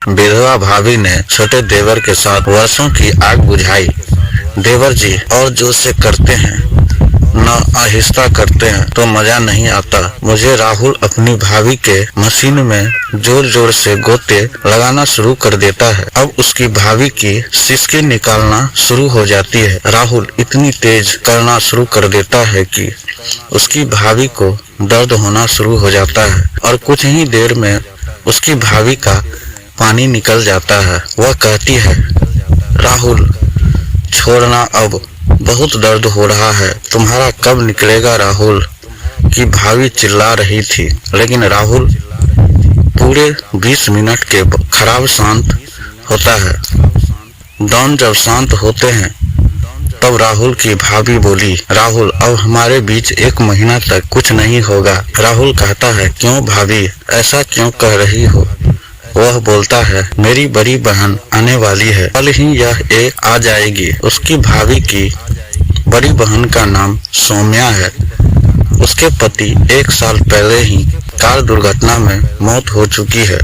विधवा भाभी ने छोटे देवर के साथ वर्षों की आग बुझाई। देवर जी और जोर से करते हैं, न आहिस्ता करते हैं तो मजा नहीं आता। मुझे राहुल अपनी भाभी के मशीन में जोर जोर से गोते लगाना शुरू कर देता है। अब उसकी भाभी की सिसकी निकालना शुरू हो जाती है। राहुल इतनी तेज करना शुरू कर देता है कि उसकी भाभी को दर्द होना शुरू हो जाता है और कुछ ही देर में उसकी भाभी का पानी निकल जाता है। वह कहती है, राहुल छोड़ना, अब बहुत दर्द हो रहा है, तुम्हारा कब निकलेगा राहुल की भाभी चिल्ला रही थी। लेकिन राहुल पूरे 20 मिनट के खराब शांत होता है। डॉन जब शांत होते हैं तब राहुल की भाभी बोली, राहुल अब हमारे बीच 1 महीना तक कुछ नहीं होगा। राहुल कहता है, क्यों भाभी, ऐसा क्यों कह रही हो? वह बोलता है, मेरी बड़ी बहन आने वाली है, कल ही यह एक आ जाएगी। उसकी भाभी की बड़ी बहन का नाम सौम्या है। उसके पति 1 साल पहले ही कार दुर्घटना में मौत हो चुकी है।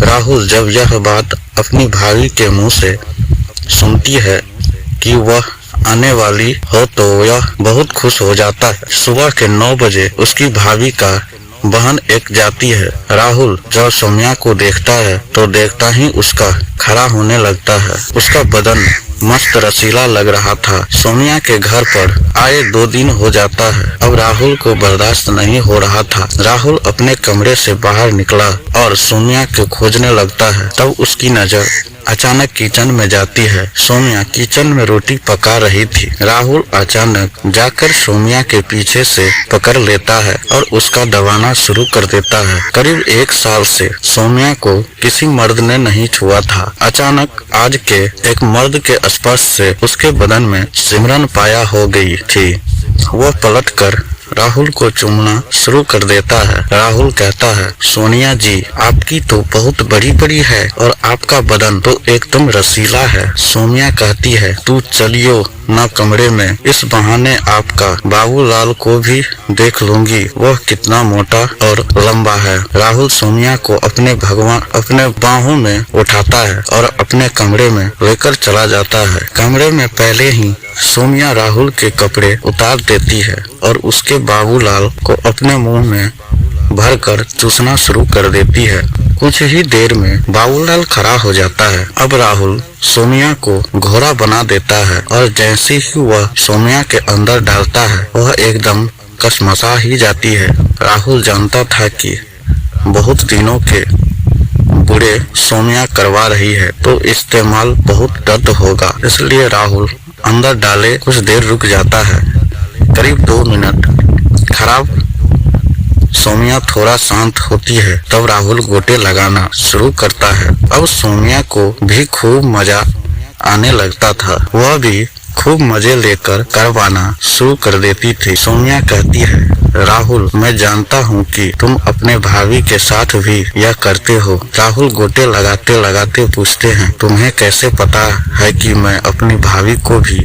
राहुल जब यह बात अपनी भाभी के मुंह से सुनती है कि वह आने वाली हो तो यह बहुत खुश हो जाता है। सुबह के 9 बजे उसकी भाभी का बहन एक जाती है। राहुल जब सौम्या को देखता है तो देखता ही उसका खड़ा होने लगता है। उसका बदन मस्त रसीला लग रहा था। सौम्या के घर पर आए 2 दिन हो जाता है। अब राहुल को बर्दाश्त नहीं हो रहा था। राहुल अपने कमरे से बाहर निकला और सौम्या को खोजने लगता है। तब उसकी नजर अचानक किचन में जाती है। सौम्या किचन में रोटी पका रही थी। राहुल अचानक जाकर सौम्या के पीछे से पकड़ लेता है और उसका दबाना शुरू कर देता है। करीब 1 साल से सौम्या को किसी मर्द ने नहीं छुआ था। अचानक आज के एक मर्द के स्पर्श से उसके बदन में सिमरन पाया हो गई थी। वह पलटकर राहुल को चूमना शुरू कर देता है। राहुल कहता है, सोनिया जी आपकी तो बहुत बड़ी बड़ी है और आपका बदन तो एकदम रसीला है। सौम्या कहती है, तू चलियो ना कमरे में, इस बहाने आपका बाबूलाल को भी देख लूंगी, वह कितना मोटा और लंबा है। राहुल सौम्या को अपने बाहों में उठाता है और अपने कमरे में लेकर चला जाता है। कमरे में पहले ही सौम्या राहुल के कपड़े उतार देती है और उसके बाबूलाल को अपने मुंह में भरकर चूसना शुरू कर देती है। कुछ ही देर में बाबूलाल खड़ा हो जाता है। अब राहुल सौम्या को घोड़ा बना देता है और जैसे ही वह सौम्या के अंदर डालता है वह एकदम कसमसा ही जाती है। राहुल जानता था कि बहुत दिनों के बुरे सौम्या करवा रही है तो इस्तेमाल बहुत दर्द होगा, इसलिए राहुल अंदर डाले कुछ देर रुक जाता है। करीब 2 मिनट खराब सौम्या थोड़ा शांत होती है तब राहुल गोटे लगाना शुरू करता है। अब सौम्या को भी खूब मजा आने लगता था। वह भी खूब मजे लेकर करवाना शुरू कर देती थी। सौम्या कहती है, राहुल मैं जानता हूँ कि तुम अपने भाभी के साथ भी यह करते हो। राहुल गोटे लगाते लगाते पूछते हैं, तुम्हें कैसे पता है कि मैं अपनी भाभी को भी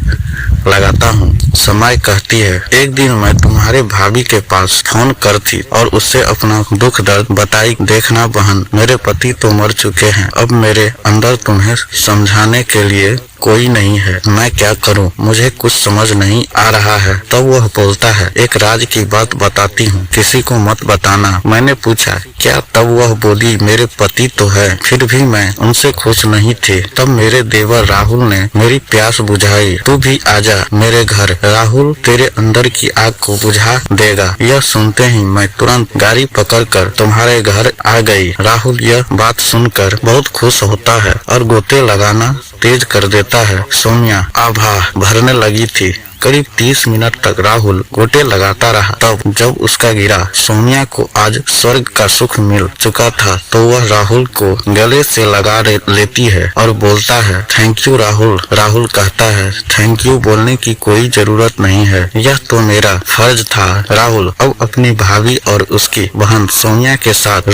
लगाता हूँ? समय कहती है, एक दिन मैं तुम्हारे भाभी के पास फोन कर थी और उससे अपना दुख दर्द बताई। देखना बहन, मेरे पति तो मर चुके हैं, अब मेरे अंदर तुम्हें समझाने के लिए कोई नहीं है। मैं क्या करूं, मुझे कुछ समझ नहीं आ रहा है। तब वह बोलता है, एक राज की बात बताती हूँ, किसी को मत बताना। मैंने पूछा, क्या? तब वह बोली, मेरे पति तो है, फिर भी मैं उनसे खुश नहीं थी। तब मेरे देवर राहुल ने मेरी प्यास बुझाई। तू भी आजा मेरे घर, राहुल तेरे अंदर की आग को बुझा देगा। यह सुनते ही मैं तुरंत गाड़ी पकड़कर तुम्हारे घर आ गई। राहुल यह बात सुनकर बहुत खुश होता है और गोते लगाना तेज कर देता है। सौम्या आभा भरने लगी थी। करीब 30 मिनट तक राहुल गोटे लगाता रहा। तब जब उसका गिरा, सौम्या को आज स्वर्ग का सुख मिल चुका था तो वह राहुल को गले से लगा लेती है और बोलता है, थैंक यू राहुल। राहुल कहता है, थैंक यू बोलने की कोई जरूरत नहीं है, यह तो मेरा फर्ज था। राहुल अब अपनी भाभी और उसकी बहन सौम्या के साथ